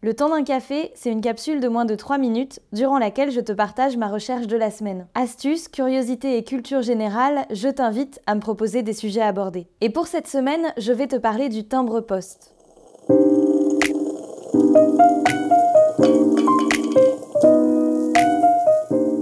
Le temps d'un café, c'est une capsule de moins de 3 minutes durant laquelle je te partage ma recherche de la semaine. Astuces, curiosités et culture générale, je t'invite à me proposer des sujets abordés. Et pour cette semaine, je vais te parler du timbre-poste.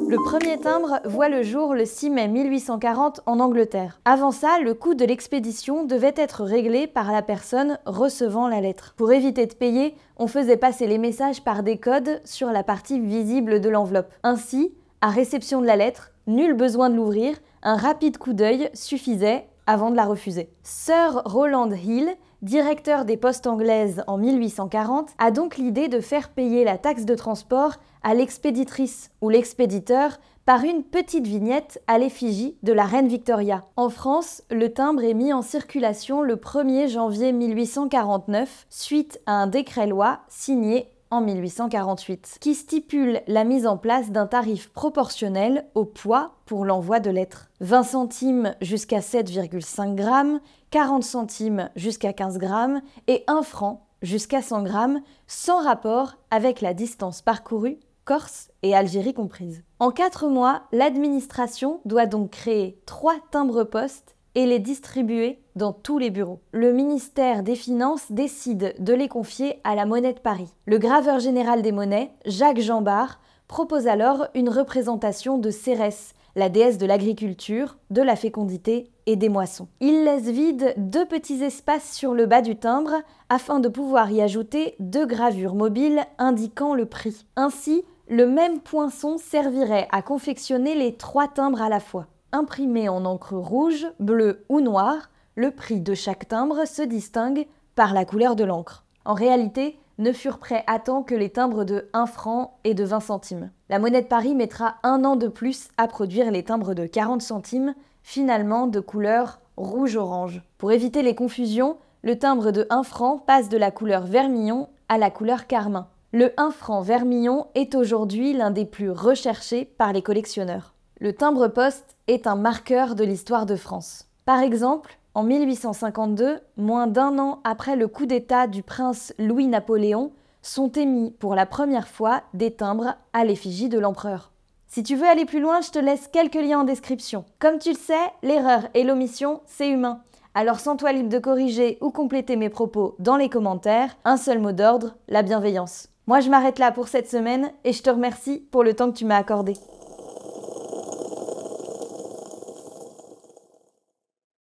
Le premier timbre voit le jour le 6 mai 1840 en Angleterre. Avant ça, le coût de l'expédition devait être réglé par la personne recevant la lettre. Pour éviter de payer, on faisait passer les messages par des codes sur la partie visible de l'enveloppe. Ainsi, à réception de la lettre, nul besoin de l'ouvrir, un rapide coup d'œil suffisait avant de la refuser. Sir Rowland Hill, directeur des postes anglaises en 1840, a donc l'idée de faire payer la taxe de transport à l'expéditrice ou l'expéditeur par une petite vignette à l'effigie de la reine Victoria. En France, le timbre est mis en circulation le 1er janvier 1849 suite à un décret-loi signé en 1848, qui stipule la mise en place d'un tarif proportionnel au poids pour l'envoi de lettres. 20 centimes jusqu'à 7,5 grammes, 40 centimes jusqu'à 15 grammes et 1 franc jusqu'à 100 grammes, sans rapport avec la distance parcourue, Corse et Algérie comprises. En 4 mois, l'administration doit donc créer 3 timbres-poste et les distribuer dans tous les bureaux. Le ministère des Finances décide de les confier à la Monnaie de Paris. Le graveur général des monnaies, Jacques Jambard, propose alors une représentation de Cérès, la déesse de l'agriculture, de la fécondité et des moissons. Il laisse vide 2 petits espaces sur le bas du timbre afin de pouvoir y ajouter 2 gravures mobiles indiquant le prix. Ainsi, le même poinçon servirait à confectionner les 3 timbres à la fois. Imprimé en encre rouge, bleue ou noire, le prix de chaque timbre se distingue par la couleur de l'encre. En réalité, ne furent prêts à temps que les timbres de 1 franc et de 20 centimes. La Monnaie de Paris mettra 1 an de plus à produire les timbres de 40 centimes, finalement de couleur rouge-orange. Pour éviter les confusions, le timbre de 1 franc passe de la couleur vermillon à la couleur carmin. Le 1 franc vermillon est aujourd'hui l'un des plus recherchés par les collectionneurs. Le timbre-poste est un marqueur de l'histoire de France. Par exemple, en 1852, moins d'1 an après le coup d'État du prince Louis-Napoléon, sont émis pour la première fois des timbres à l'effigie de l'empereur. Si tu veux aller plus loin, je te laisse quelques liens en description. Comme tu le sais, l'erreur et l'omission, c'est humain. Alors sens-toi libre de corriger ou compléter mes propos dans les commentaires. Un seul mot d'ordre, la bienveillance. Moi je m'arrête là pour cette semaine et je te remercie pour le temps que tu m'as accordé.